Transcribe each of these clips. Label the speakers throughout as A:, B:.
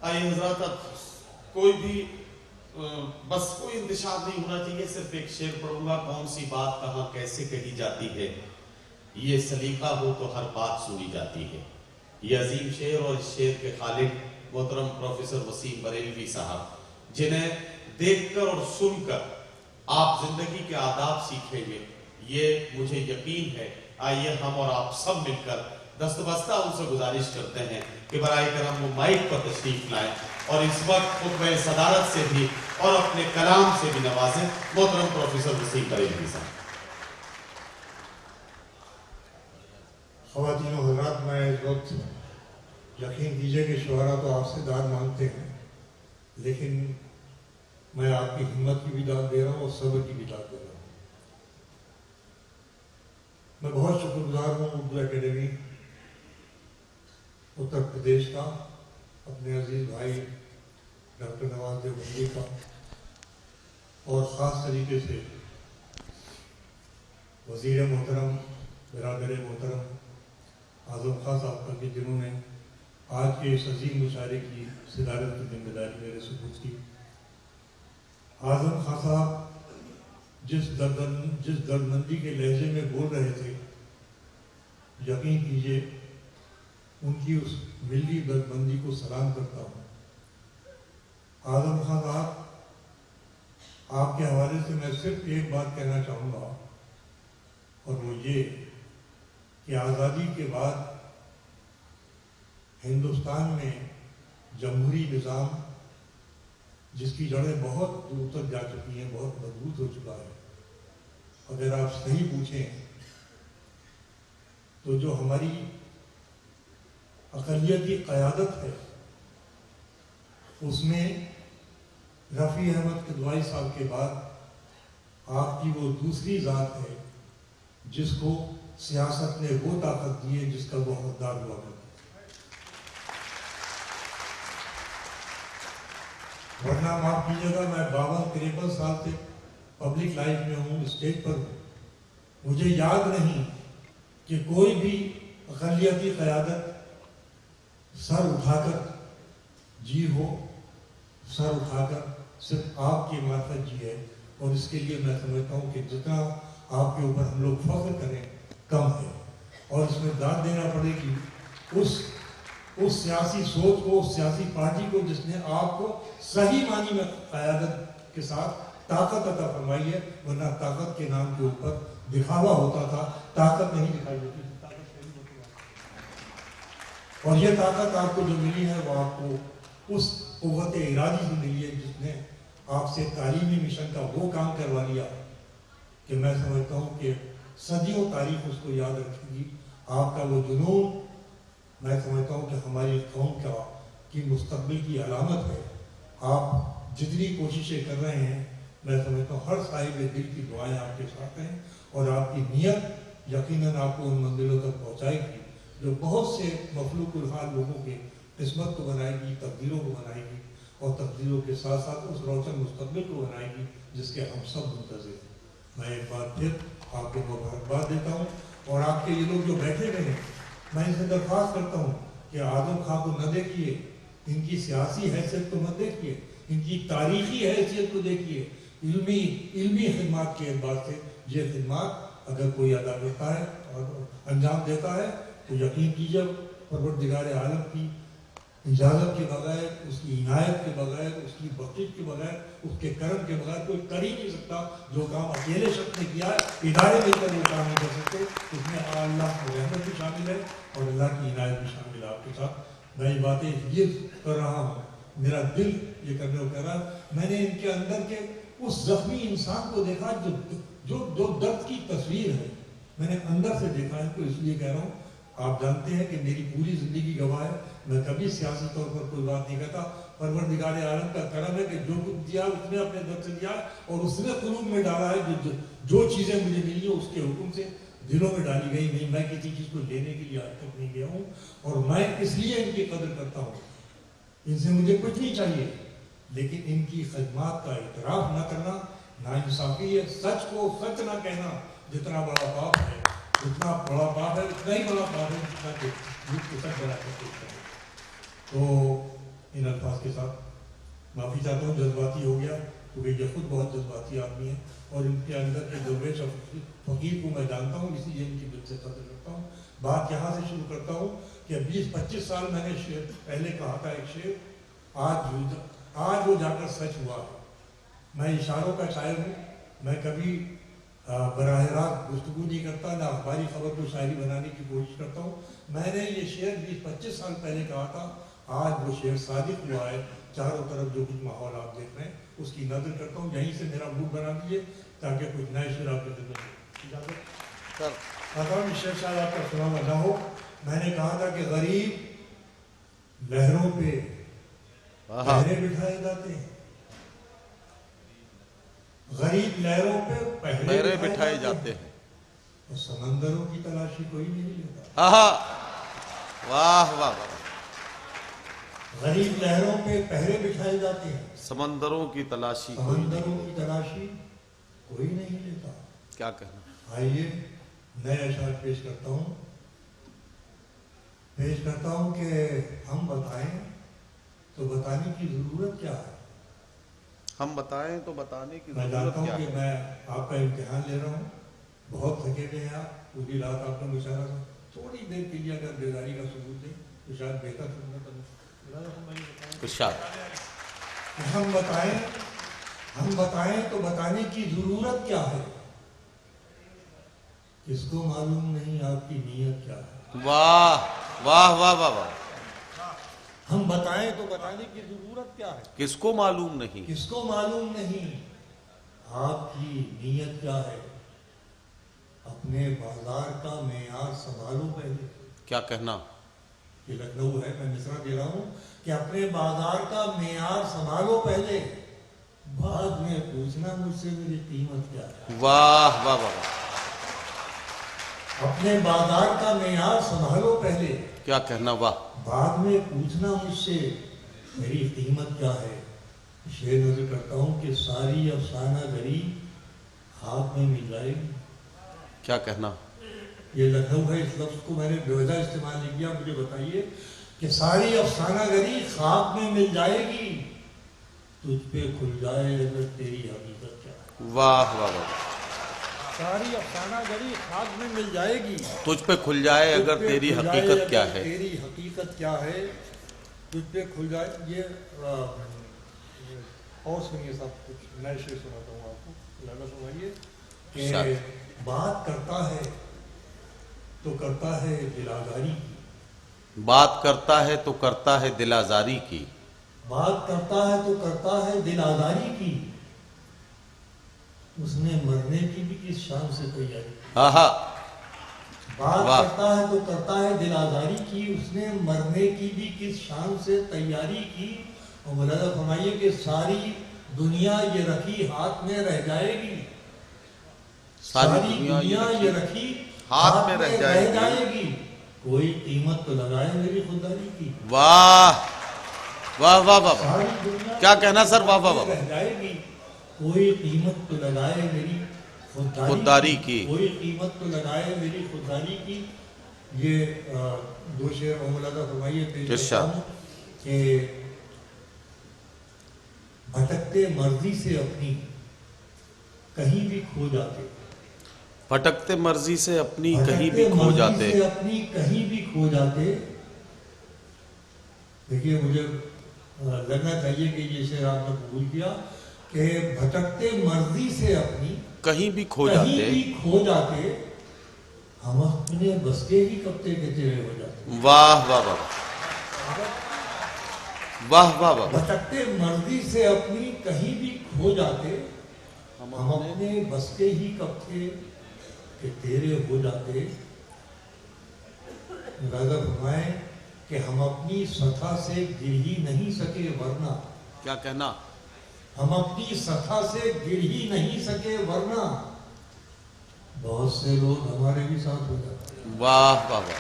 A: آئیے حضرات، اب کوئی بھی بس کوئی انتشار نہیں ہونا چاہیے، صرف ایک شعر پڑھوں گا. کون سی بات کہاں کیسے کہی جاتی ہے، یہ سلیقہ ہو تو ہر بات سنی جاتی ہے. یہ عظیم شعر اور اس شعر کے خالق محترم پروفیسر وسیم بریلوی صاحب، جنہیں دیکھ کر اور سن کر آپ زندگی کے آداب سیکھیں گے، یہ مجھے یقین ہے. آئیے ہم اور آپ سب مل کر دست بستہ ان سے گزارش کرتے ہیں کہ برائے کرم وہ مائک پر تشریف لائیں اور اس وقت خطبہ صدارت سے بھی اور اپنے کلام سے بھی نوازیں محترم پروفیسر وسیم بریلوی صاحب.
B: خواتین و حضرات، میں اس وقت یقین کیجئے کہ شعراء تو آپ سے داد مانگتے ہیں، لیکن میں آپ کی ہمت کی بھی داد دے رہا ہوں اور صبر کی بھی داد دے رہا ہوں. میں بہت شکر گزار ہوں اردو اکیڈمی اتر پردیش کا، اپنے عزیز بھائی ڈاکٹر نواز دیوبندی کا، اور خاص طریقے سے وزیر محترم برادر محترم اعظم خان صاحب کا، کہ جنہوں نے آج کے اس عظیم مشاعرے کی صدارت کی ذمہ داری میرے سپرد کی. اعظم خان صاحب جس دردمندی کے لہجے میں بول رہے تھے، یقین کیجئے ان کی اس ملی دردمندی کو سلام کرتا ہوں. اعظم خان صاحب، آپ کے حوالے سے میں صرف ایک بات کہنا چاہوں گا، اور وہ یہ کہ آزادی کے بعد ہندوستان میں جمہوری نظام، جس کی جڑیں بہت دور تک جا چکی ہیں، بہت مضبوط ہو چکا ہے. اگر آپ صحیح پوچھیں تو جو ہماری اقلیتی قیادت ہے، اس میں رفیع احمد قدوائی صاحب کے بعد آپ کی وہ دوسری ذات ہے جس کو سیاست نے وہ طاقت دی ہے جس کا وہ حقدار ہوا کرتا. ورنہ معاف کیجیے گا، میں 52-53 سال سے پبلک لائف میں ہوں، اسٹیج پر ہوں. مجھے یاد نہیں کہ کوئی بھی اقلیتی قیادت سر اٹھا کر جی ہو، سر اٹھا کر صرف آپ کی معرفت جی ہے. اور اس کے لیے میں سمجھتا ہوں کہ جتنا آپ کے اوپر ہم لوگ فخر کریں کم ہے. اور اس میں داد دینا پڑے گی اس سیاسی سوچ کو، اس سیاسی پارٹی کو جس نے آپ کو صحیح معنی میں قیادت کے ساتھ طاقت عطا فرمائی ہے. ورنہ طاقت کے نام کے اوپر دکھاوا ہوتا تھا، طاقت نہیں دکھائی دیتی تھی. اور یہ طاقت آپ کو جو ملی ہے وہ آپ کو اس قوت ارادی سے ملی ہے جس نے آپ سے تعلیمی مشن کا وہ کام کروا لیا کہ میں سمجھتا ہوں کہ صدیوں تاریخ اس کو یاد رکھے گی. آپ کا وہ جنون میں سمجھتا ہوں کہ ہماری قوم کی مستقبل کی علامت ہے. آپ جتنی کوششیں کر رہے ہیں، میں سمجھتا ہوں ہر صاحب دل کی دعائیں آپ کے ساتھ ہیں، اور آپ کی نیت یقیناً آپ کو ان منزلوں تک پہنچائے گی جو بہت سے مخلوق الحال لوگوں کے قسمت کو بنائے گی، تقدیروں کو بنائے گی، اور تقدیروں کے ساتھ ساتھ اس روشن مستقبل کو بنائے گی جس کے ہم سب منتظر ہیں. میں ایک بار پھر آپ کو مبارکباد دیتا ہوں، اور آپ کے یہ لوگ جو بیٹھے ہوئے ہیں، میں ان سے درخواست کرتا ہوں کہ اعظم خان کو نہ دیکھیے، ان کی سیاسی حیثیت کو مت دیکھیے، ان کی تاریخی حیثیت کو دیکھیے. علمی خدمات کے اعتبار سے یہ خدمات اگر کوئی ادا کرتا ہے اور انجام دیتا ہے تو یقین کیجیے پروردگار عالم کی اجازت کے بغیر، اس کی عنایت کے بغیر، اس کی بخشش کے بغیر، اس کے کرم کے بغیر کوئی کر ہی نہیں سکتا. جو کام اکیلے شخص نے کیا ہے، ادارے مل کر وہ کام نہیں کر سکتے. اس میں اللہ کی رحمت بھی شامل ہے اور اللہ کی عنایت بھی شامل ہے. آپ کے ساتھ میں یہ باتیں یہ کر رہا ہوں، میرا دل یہ کرنے کو کہہ رہا ہے. میں نے ان کے اندر کے اس زخمی انسان کو دیکھا جو درد کی تصویر ہے، میں نے اندر سے دیکھا ہے. تو اس لیے کہہ رہا ہوں، آپ جانتے ہیں کہ میری پوری زندگی گواہ ہے، میں کبھی سیاسی طور پر کوئی بات نہیں کہتا. پروردگار عالم کا کرم ہے کہ جو کچھ دیا اس نے اپنے در سے دیا، اور اس نے قلوب میں ڈالا ہے جو چیزیں مجھے ملی ہیں اس کے حکم سے دلوں میں ڈالی گئی. نہیں، میں کسی چیز کو لینے کے لیے آج تک نہیں گیا ہوں، اور میں اس لیے ان کی قدر کرتا ہوں. ان سے مجھے کچھ نہیں چاہیے، لیکن ان کی خدمات کا اعتراف نہ کرنا ناانصافی ہے. سچ کو سچ نہ کہنا جتنا بڑا پاپ ہے، اتنا بڑا پاپ ہے، اتنا ہی بڑا پاپ ہے جتنا کہ جھوٹ کو سچ بنا کر پیش کرے. تو इन अल्फाज के साथ माफ़ी चाहता हूँ, जज्बाती हो गया क्योंकि ये खुद बहुत जज्बाती आदमी है और इनके अंदर के दरवेश और फकीर को मैं जानता हूँ, इसलिए इनकी दिल से कदर करता हूँ। बात यहाँ से शुरू करता हूँ कि 20-25 साल मैंने शेर पहले कहा था एक शेर, आज वो जाकर सच हुआ। मैं इशारों का शायर हूँ, मैं कभी बराह रास्त गुफ्तगू नहीं करता, ना अखबारी खबर को शायरी बनाने की कोशिश करता हूँ। मैंने ये शेर 20-25 साल पहले कहा था, आज वो शेर सादिक हुआ है। चारों तरफ जो कुछ माहौल आप देख रहे हैं उसकी नजर करता हूँ, यहीं से मेरा मूड बना दीजिए ताकि कुछ नए शेर आपके दिल में इजाजत शेर शायद आपका सुनाना ना हो। मैंने कहा था कि गरीब लहरों पे पहरे बिठाए जाते हैं, गरीब लहरों पे पहरे बिठाए जाते हैं, तो समंदरों की तलाशी कोई नहीं लेता।
C: वाह वाह वाह।
B: गरीब लहरों पे पहरे बिठाए जाते हैं,
C: समंदरों की तलाशी
B: कोई नहीं लेता।
C: क्या कहना।
B: आइए नए अशार पेश करता हूँ कि हम बताएं तो बताने की जरूरत क्या है।
C: हम बताएं तो बताने की
B: मैं
C: जरूरत
B: जानता हूँ
C: क्या
B: कि
C: है।
B: मैं आपका इम्तिहान ले रहा हूँ, बहुत थके हुए हैं आप, पूरी रात आपका मुशायरा था, थोड़ी देर के लिए अगर बेदारी का सबूत दें तो शायद बेहतर सुनना पड़े। हम बताएं तो बताने की जरूरत क्या है, किसको मालूम नहीं आपकी नीयत क्या है।
C: वाह वाह वाह वाह वाह।
B: हम बताएं तो बताने की जरूरत क्या है,
C: किसको मालूम नहीं
B: आपकी नीयत क्या है। अपने बाजार का मेयार संभालो पहले।
C: क्या कहना।
B: ये लखनऊ है, मैं मिसरा दे रहा हूँ कि अपने बाजार का मेयार संभालो पहले, बाद में पूछना मुझसे मेरी कीमत क्या है।
C: वाह वाह वाह।
B: अपने बाजार का मेयार संभालो पहले,
C: क्या कहना। वाह।
B: बाद में पूछना मुझसे मेरी कीमत क्या है। शेर नजर करता हूँ कि सारी अफसाना गरी हाथ में मिल जाएगी।
C: क्या कहना।
B: ये लखनऊ है, इस लफ्ज को मैंने बेवजह इस्तेमाल नहीं किया। मुझे बताइए कि सारी अफसाना गरी खाक में मिल जाएगी, तुझ पे खुल जाए अगर तेरी हकीकत क्या है।
C: वाह वाह वाह।
B: सारी अफसाना गरी खाक में मिल जाएगी,
C: तुझ पे खुल जाए अगर तेरी हकीकत क्या है।
B: तेरी हकीकत क्या है, तुझ पे खुल जाए। ये और सुनिए साहब, कुछ नए शेर सुनाता हूँ आपको, लगा सुनाइए कि बात करता है तो करता है दिलाजारी की,
C: बात करता है तो करता है दिल आजारी की,
B: बात करता है तो करता है दिल आजारी की, उसने मरने की भी किस शान से तैयारी की। बात करता है तो करता है दिल आजारी की, उसने मरने की भी किस शान से तैयारी की। और मौलाना फरमाइए कि सारी दुनिया ये रखी हाथ में रह जाएगी, सारी दुनिया ये रखी हाथ में रह जाएगी, कोई कीमत तो लगाए मेरी खुदारी की।
C: वाह वाह वाह वाह।
B: सारी दुनिया
C: क्या कहना सर। वाह वाह वाह।
B: रह जाएगी, कोई कीमत तो लगाए मेरी
C: खुददारी की,
B: कोई कीमत तो लगाए मेरी खुददारी की। ये दो शेर मौलाना फरमाइए पेश करता हूं कि भटकते मर्जी से अपनी कहीं भी खो जाते,
C: भटकते मर्जी से अपनी कहीं भी खो जाते,
B: अपनी कहीं भी खो जाते। देखिए मुझे लगना चाहिए कि ये शेर आपने कबूल किया कि भटकते मर्जी से अपनी
C: कहीं भी खो जाते,
B: हम अपने बस के ही कब्जे के तेरे हो जाते।
C: वाह वाह वाह वाह वाह वाह।
B: भटकते मर्जी से अपनी कहीं भी खो जाते, हम अपने बस के ही कब्जे के तेरे हो जाते। राजा फरमाए कि हम अपनी सतह से गिर ही नहीं सके वरना।
C: क्या कहना।
B: हम अपनी सतह से गिर ही नहीं सके वरना बहुत से लोग हमारे भी साथ हो जाते।
C: वाह वाह वाह।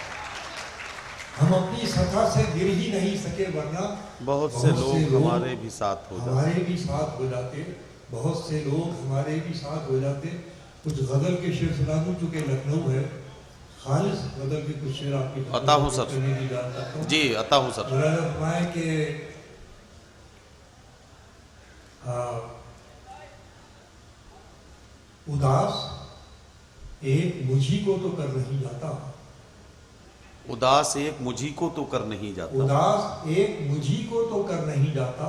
B: हम अपनी सतह से गिर ही नहीं सके वरना
C: बहुत से लोग हमारे भी साथ हो
B: जाते, बहुत से लोग हमारे भी साथ हो जाते। कुछ गजल के शेर सुना दूं, चूंकि लखनऊ है, खालिस गजल के कुछ शेर आपकी
C: अता हूँ सर। जी अता हूँ सर।
B: फरमाए कि उदास एक मुझी को तो कर नहीं जाता,
C: उदास एक मुझी को तो कर नहीं जाता।
B: उदास एक मुझी को तो कर नहीं जाता।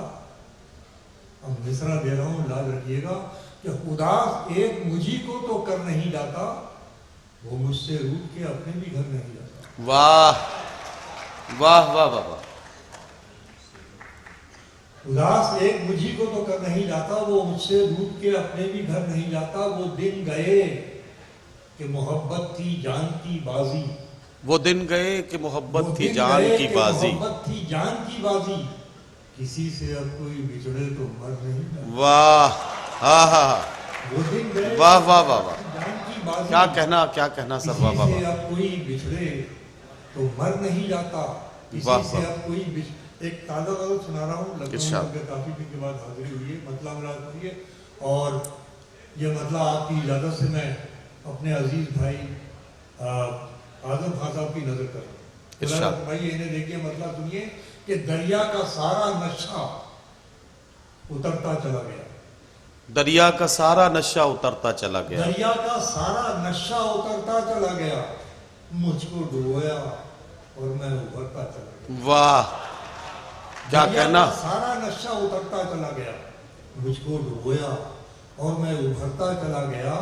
B: अब मिसरा दे रहा हूं, याद रखिएगा कि उदास एक मुझी को तो कर नहीं जाता, वो मुझसे रूठ के अपने भी घर नहीं जाता।
C: वाह वाह वाह वाह वाह।
B: उदास एक मुझी को तो कर नहीं जाता, वो मुझसे रूठ के अपने भी घर नहीं जाता। वो दिन गए कि मोहब्बत थी जान की बाजी,
C: वो दिन गए कि मोहब्बत
B: वो
C: थी
B: दिन
C: जान
B: गए
C: की
B: कि
C: बाजी।
B: मोहब्बत थी जान की बाजी, किसी से अब कोई बिछड़े तो मर नहीं जाता।
C: वाह हा हा हा।
B: वो दिन गए
C: वाह वाह वाह वाह।
B: जान की बाजी,
C: क्या कहना सर, वाह
B: किसी
C: वाह
B: से
C: वाह।
B: अब कोई बिछड़े तो मर नहीं जाता,
C: वाह,
B: किसी से
C: वाह।
B: अब कोई एक ताज़ा गज़ल सुना रहा हूँ।
C: इरशाद।
B: लखनऊ में काफ़ी दिन के बाद हाजिरी हुई है, मतलब मुराद करिए। और ये मतलब आपकी इजाज़त से मैं अपने अजीज भाई आजम खान साहब की नजर कर रहा हूँ।
C: इरशाद।
B: भाई इन्हें देखिए, मतलब सुनिए कि दरिया का सारा नशा उतरता चला गया,
C: दरिया का सारा नशा उतरता चला गया।
B: दरिया का सारा नशा उतरता चला गया, मुझको डुबोया और मैं उभरता चला गया।
C: वाह क्या
B: दरिया
C: कहना।
B: का सारा नशा उतरता चला गया, मुझको डुबोया और मैं उभरता चला गया।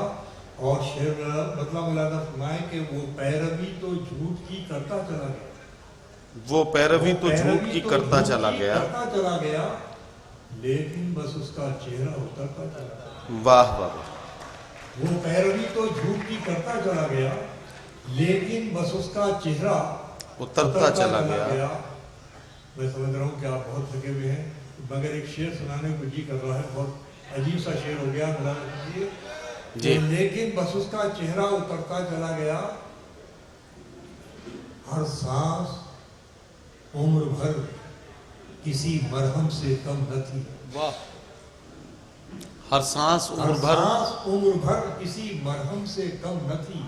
B: और शेर मतलब मौलाना फरमाए कि वो पैरवी तो झूठ की करता चला गया,
C: वो पैरवी तो
B: पैरवी
C: झूठ की
B: तो
C: करता
B: झूठ
C: चला
B: की
C: गया।
B: करता चला गया, लेकिन बस उसका चेहरा उतरता चला गया।
C: वाह वाह वाह।
B: वो पैरवी तो झूठ की करता चला गया, लेकिन बस उसका चेहरा
C: उतरता चला गया।
B: मैं समझ रहा हूँ कि आप बहुत थके हुए हैं, मगर एक शेर सुनाने को जी कर रहा है, बहुत अजीब सा शेर हो गया जी। लेकिन बस उसका चेहरा उतरता चला गया, हर सांस उम्र भर किसी मरहम से कम न थी।
C: वाह। हर सांस
B: हर
C: उम्र भर,
B: सांस उम्र भर किसी मरहम से कम न थी,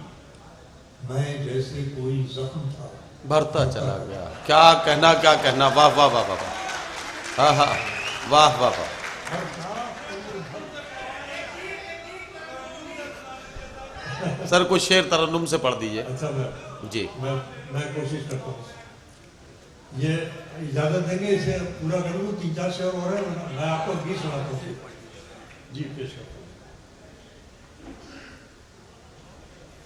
B: मैं जैसे कोई जख्म था
C: भरता चला गया। क्या कहना क्या कहना। वाह वाह वाह वाह। हाँ हाँ वाह वाह वाह।
B: हर सांस उम्र भर।
C: सर कुछ शेर तरन्नुम से पढ़ दीजिए।
B: अच्छा
C: जी
B: मैं कोशिश करता हूँ, ये इजाजत देंगे इसे पूरा कर लूँ। 3-4 शेर हो रहे हैं, मैं आपको गीत सुनाता हूँ जी, पेश करता हूँ।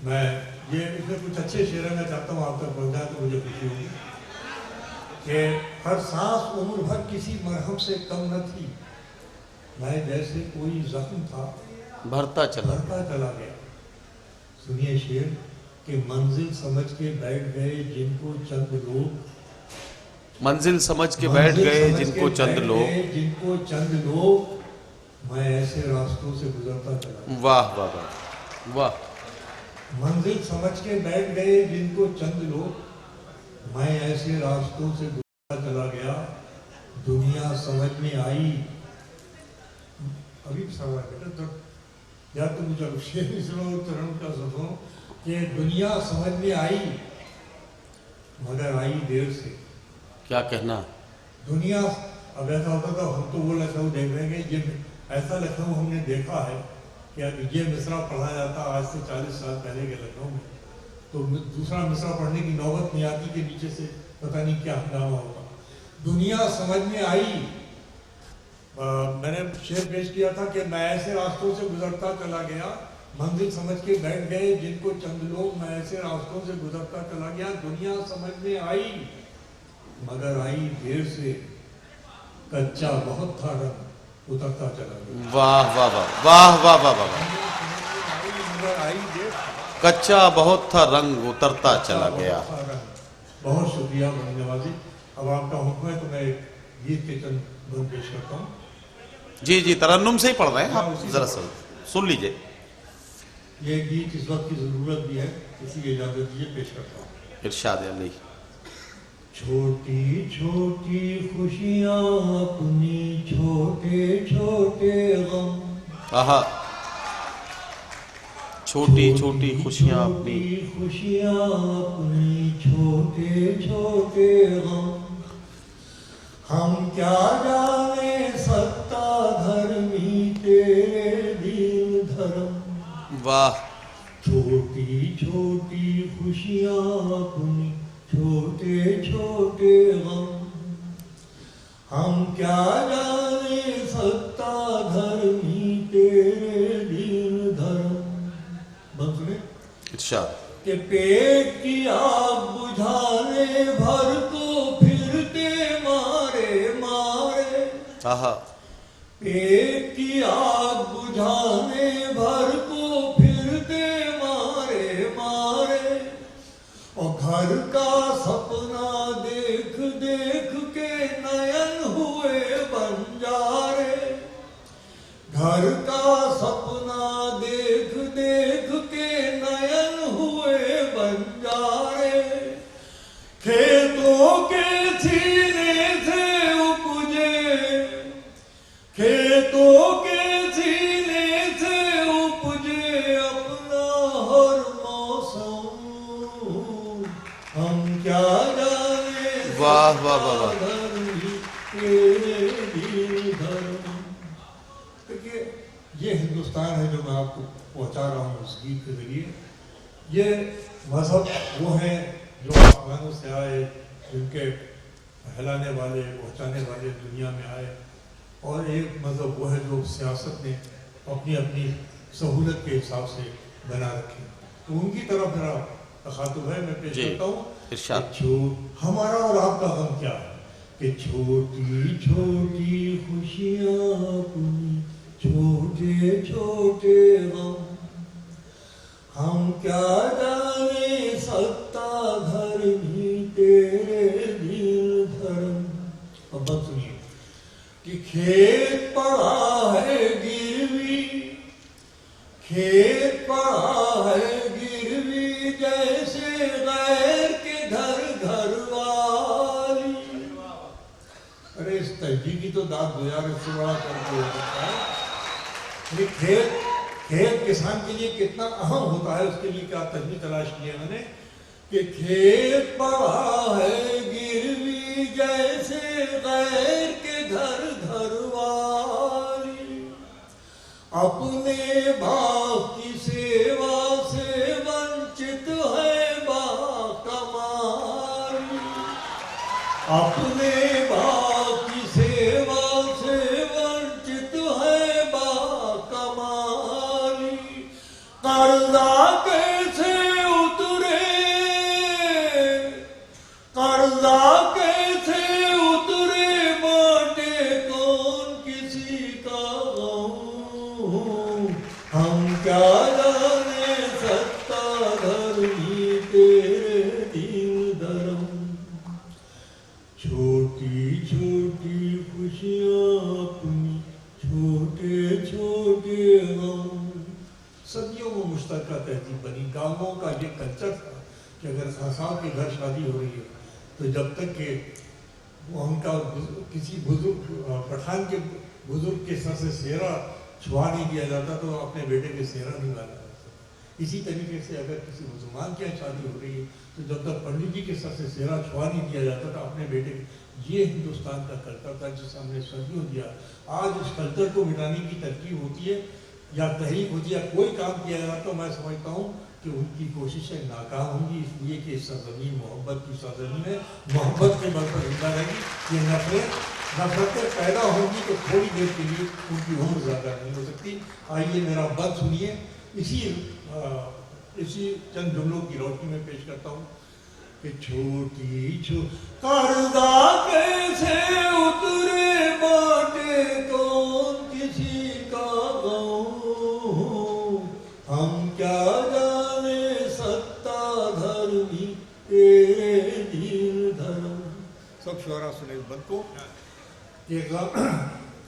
B: मैं ये इसमें कुछ अच्छे शेर है, मैं चाहता हूँ आप तक पहुँच जाए तो मुझे खुशी होगी कि हर सांस उम्र भर किसी मरहम से कम न थी, मैं जैसे कोई जख्म था
C: भरता चला
B: भरता चला गया। सुनिए शेर कि मंजिल समझ के बैठ गए जिनको चंद लोग,
C: मंजिल समझ के बैठ
B: मंजिल
C: गए
B: समझ
C: जिनको
B: के
C: चंद
B: बैठ
C: लोग।
B: गए जिनको चंद लोग, मैं ऐसे रास्तों से गुजरता चला गया।
C: वाह वाह वाह वाह।
B: मंजिल समझ के बैठ गए जिनको चंद लोग, मैं ऐसे रास्तों से गुजरता चला गया। दुनिया समझ में आई, अभी सवाल बेटा तो या तो मुझे शेर सुनो चरण का सुनो कि दुनिया समझ में आई मगर आई देर से।
C: क्या कहना।
B: दुनिया अब ऐसा होता था, हम तो वो लखनऊ देख रहे हैं, ये ऐसा लखनऊ हमने देखा है कि ये मिसरा पढ़ा जाता आज से 40 साल पहले के लखनऊ में, तो दूसरा मिसरा पढ़ने की नौबत नहीं आती कि नीचे से पता नहीं क्या हंगामा होगा। दुनिया समझ में आई, मैंने शेर पेश किया था कि मैं ऐसे रास्तों से गुजरता चला गया, मंजिल समझ के बैठ गए जिनको चंद लोग, मैं ऐसे रास्तों से गुजरता चला गया। दुनिया समझ में आई मगर आई देर से, कच्चा बहुत था रंग उतरता चला गया।
C: वाह वाह वाह वाह वाह वाह वाह।
B: मगर आई देर,
C: कच्चा बहुत था रंग उतरता चला गया।
B: बहुत शुक्रिया बड़ी नवाजी। अब आपका हुक्म है तो मैं एक गीत के चंद बंद पेश करता हूँ।
C: जी जी तरन्नुम से ही पढ़ रहे हैं आप, जरा सुन लीजिए।
B: ये गीत इस वक्त की जरूरत भी है, इसी इजाजत दीजिए पेश करता हूँ।
C: इरशाद अली।
B: छोटी छोटी खुशियाँ अपनी, छोटे छोटे गम।
C: आहा। छोटी छोटी खुशियाँ अपनी,
B: खुशियाँ अपनी, छोटे छोटे गम। हम क्या जाने सत्ता धर्मी
C: वाह
B: छोटी छोटी खुशियाँ अपनी छोटे छोटे गम, हम क्या जाने सत्ता धर्मी तेरे दीन धर्म। बस सुने
C: इरशाद
B: कि पेट की आग बुझाने भर को फिरते मारे मारे,
C: आहा
B: पेट की आग बुझाने भर को फिरते मारे मारे, और घर का सपना देख देख के नयन हुए बंजारे, घर का सपना देख देख के नयन हुए बंजारे, खेतों के सीने से उपजे, खेतों के सीने से उपजे अपना हर मौसम, हम क्या जाने
C: वाह वाह वाह वाह
B: देखिए ये हिंदुस्तान है जो मैं आपको पहुंचा रहा हूँ उस गीत के जरिए। ये मजहब वो हैं जो आसमानों से आए, जिनके फैलाने वाले पहुंचाने वाले दुनिया में आए, और एक मजहब वो है जो सियासत ने अपनी अपनी सहूलत के हिसाब से बना रखी। तो उनकी तरफ मेरा तखातुब है, मैं पेश
C: जी,
B: करता हूँ।
C: इरशाद।
B: हमारा और आपका गम क्या है कि छोटी छोटी खुशियाँ अपनी छोटे छोटे गम, हम क्या जाने सत्ता धर्मी तेरे दीन धर्म। अब बात सुनिए कि खेत पड़ा है गिरवी, खेत पड़ा है गिरवी जैसे गैर के घर घर वाली। अरे इस तहजीब की तो दाद दो यार, इससे बड़ा करके हो सकता है। खेत खेत किसान के लिए कितना अहम होता है, उसके लिए क्या तजवीज़ तलाश की है मैंने कि खेत पड़ा है गिरवी जैसे गैर के घर घर वाली, अपने बाप की सेवा से वंचित है बाकमाली, अपने बाप की सेवा से वंचित है बाकमाली, कर्जा कैसे उतरे, कर्जा कैसे उतरे बाटे कौन किसी का गम, हम क्या जाने सत्ता धर्मी तेरे दीन धर्म। छोटी छोटी खुशियाँ अपनी छोटे छोटे गम। सदियों में मुश्तरका तहजीब बनी। गाँवों का ये कल्चर था कि अगर सासाओं के घर शादी हो रही है तो जब तक कि वो उनका किसी बुजुर्ग पठान के बुजुर्ग के सर से सेहरा छुआ नहीं दिया जाता तो अपने बेटे के सेहरा नहीं माना जाता। इसी तरीके से अगर किसी मुसलमान के यहाँ शादी हो रही है तो जब तक पंडित जी के सर से सेहरा छुआ नहीं दिया जाता था अपने बेटे के। ये हिंदुस्तान का कल्चर था जिसे हमने सदियों दिया। आज उस कल्चर को मिटाने की तरकीब होती है या तहरीक होती है, कोई काम किया जाता तो मैं समझता हूँ कि उनकी कोशिशें नाकाम होंगी, इसलिए कि सरजमीन मोहब्बत की सरजमीन है, मोहब्बत के बल पर जिंदा रहेगी। ये नफरतें पैदा होंगी तो थोड़ी देर के लिए उनकी उम्र ज़्यादा नहीं हो सकती। आइए मेरा बात सुनिए, इसी चंद जुमलों की रोशनी में पेश करता हूँ कि छोटी कर्जा कैसे उतरे बाटे कौन किसी का गम, हम क्या जाने सत्ता धर्मी तेरे दीन धर्म। सब शुरा सुने इस बंद को कि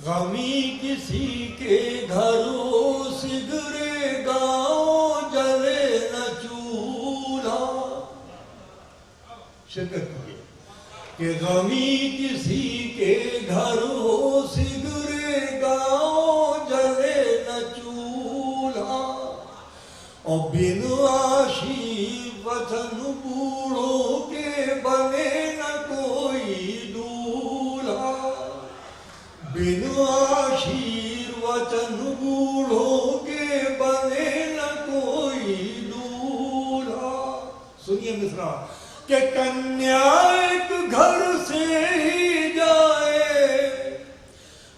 B: गमी किसी के घरों सिगरे गाँव जले न चूल्हा। शिरकत कीजिए कि गमी किसी के घरों सिगरे गाँव जले न चूल्हा, और बिन आशीर्वचन बूढ़ों के बने न कोई दूल्हा, बिन आशीर्वचन बूढ़ों के बने न کہ کنیا ایک گھر سے ہی جائے،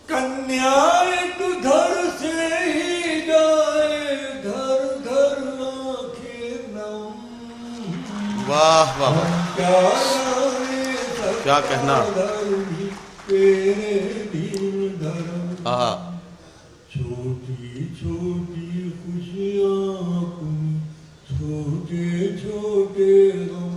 B: کنیا ایک گھر سے ہی جائے، گھر گھر آنکھیں نم،
C: واہ واہ واہ،
B: کیا جانے
C: کیا کہنا،
B: تیرے دل دھر،
C: ہاں
B: چھوٹی چھوٹی خوشیاں اپنی، چھوٹے چھوٹے غم۔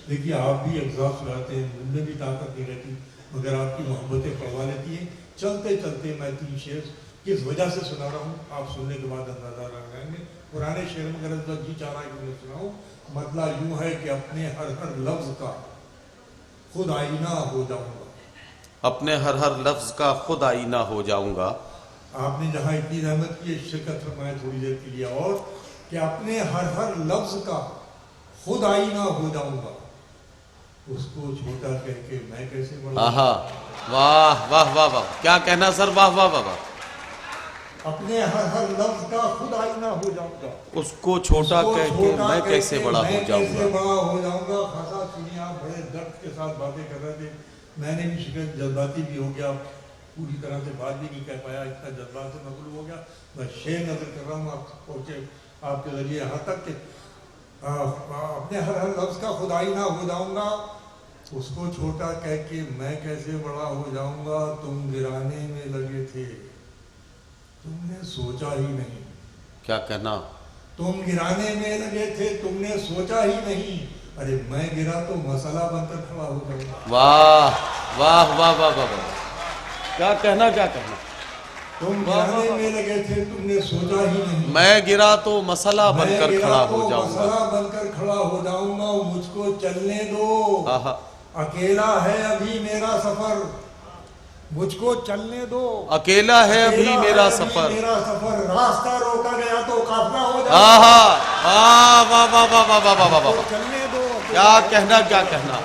B: دیکھیے آپ بھی اجزاء سناتے ہیں، مجھ میں بھی طاقت نہیں رہتی مگر آپ کی محبتیں پڑھوا لیتی ہیں۔ چلتے چلتے میں 3 شعر کس وجہ سے سنا رہا ہوں آپ سننے کے بعد اندازہ لگائیں گے۔ پرانے شعر میں اگر جی چاہ رہا ہے کہ میں سناؤں، مطلب یوں ہے کہ اپنے ہر لفظ کا خود آئینہ ہو جاؤں گا،
C: اپنے ہر لفظ کا خود آئینہ ہو جاؤں گا۔
B: آپ نے جہاں اتنی رحمت کی شرکت فرمائے تھوڑی دیر کے لیے، اور کہ اپنے ہر لفظ کا خود آئینہ ہو جاؤں گا، اس کو چھوٹا کہہ کے میں کیسے بڑا،
C: آہا واہ واہ واہ واہ، کیا کہنا سر، واہ واہ واہ واہ،
B: اپنے ہر لفظ کا خود آئینہ ہو جاؤں گا،
C: اس کو چھوٹا
B: اس کو
C: کہہ کے
B: چھوٹا
C: میں
B: کہہ
C: کیسے
B: کے
C: بڑا ہو
B: میں
C: جاؤں
B: کیسے
C: گا۔
B: بڑا ہو جاؤں گا۔ خاصا سنیے، آپ بڑے درد کے ساتھ باتیں کر رہے تھے، میں نے بھی شکایت جذباتی بھی ہو گیا، پوری طرح سے بات بھی نہیں کہہ پایا، اتنا جذبات سے مغلوب ہو گیا۔ میں شعر نظر کر رہا ہوں آپ پہنچے آپ کے ذریعے یہاں تک کہ اپنے ہر لفظ کا خود آئینہ ہو جاؤں گا، اس کو چھوٹا کہہ کے میں کیسے بڑا ہو جاؤں گا۔ تم گرانے میں لگے تھے، تم نے سوچا ہی نہیں،
C: کیا کہنا،
B: تم گرانے میں لگے تھے، تم نے سوچا ہی نہیں، ارے میں گرا تو مسئلہ بن کر کھڑا ہو جاؤں گا۔
C: واہ واہ واہ واہ واہ واہ، کیا کہنا، کیا کہنا،
B: تم گرانے میں لگے تھے، تم نے سوچا ہی نہیں،
C: میں گرا تو مسئلہ بن
B: میں
C: کر
B: گرا
C: کھڑا
B: تو
C: ہو جاؤں گا۔
B: مسئلہ بن کر کھڑا ہو جاؤں گا۔ مجھ کو چلنے دو،
C: آہا،
B: اکیلا ہے ابھی میرا سفر، مجھ کو چلنے دو،
C: اکیلا ہے ابھی
B: اکیلا
C: میرا
B: ہے
C: سفر،
B: میرا سفر، راستہ روکا گیا تو قافلہ ہو جائے گا،
C: آہا واہ واہ واہ واہ واہ واہ واہ واہ،
B: چلنے دو،
C: کیا کہنا، کیا کہنا،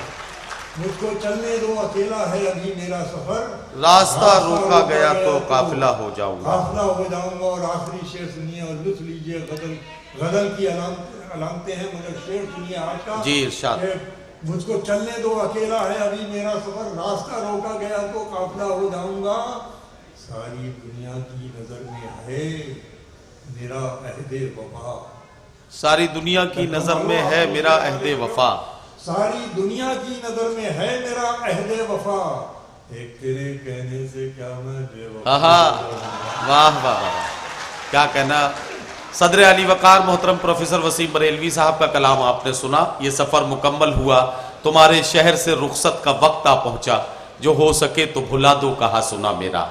B: مجھ کو چلنے دو، اکیلا ہے ابھی میرا سفر،
C: راستہ روکا گیا تو قافلہ ہو جاؤں گا۔
B: قافلہ ہو جاؤں گا۔ اور آخری شعر سنیے اور لطف لیجیے، غزل کی علامتیں ہیں مگر شعر سنیے آج کا۔
C: جی ارشاد۔
B: کہ مجھ کو چلنے دو، اکیلا ہے ابھی میرا سفر، راستہ روکا گیا تو قافلہ ہو جاؤں گا، ساری دنیا کی نظر میں ہے میرا عہد وفا،
C: ساری دنیا کی نظر میں ہے میرا عہد وفا،
B: ساری دنیا کی نظر میں ہے میرا عہد وفا، ایک تیرے کہنے سے کیا میں بے وفا،
C: آہا واہ واہ واہ، کیا کہنا۔ صدر علی وقار محترم پروفیسر وسیم بریلوی صاحب کا کلام آپ نے سنا۔ یہ سفر مکمل ہوا، تمہارے شہر سے رخصت کا وقت آ پہنچا، جو ہو سکے تو بھلا دو کہا سنا میرا۔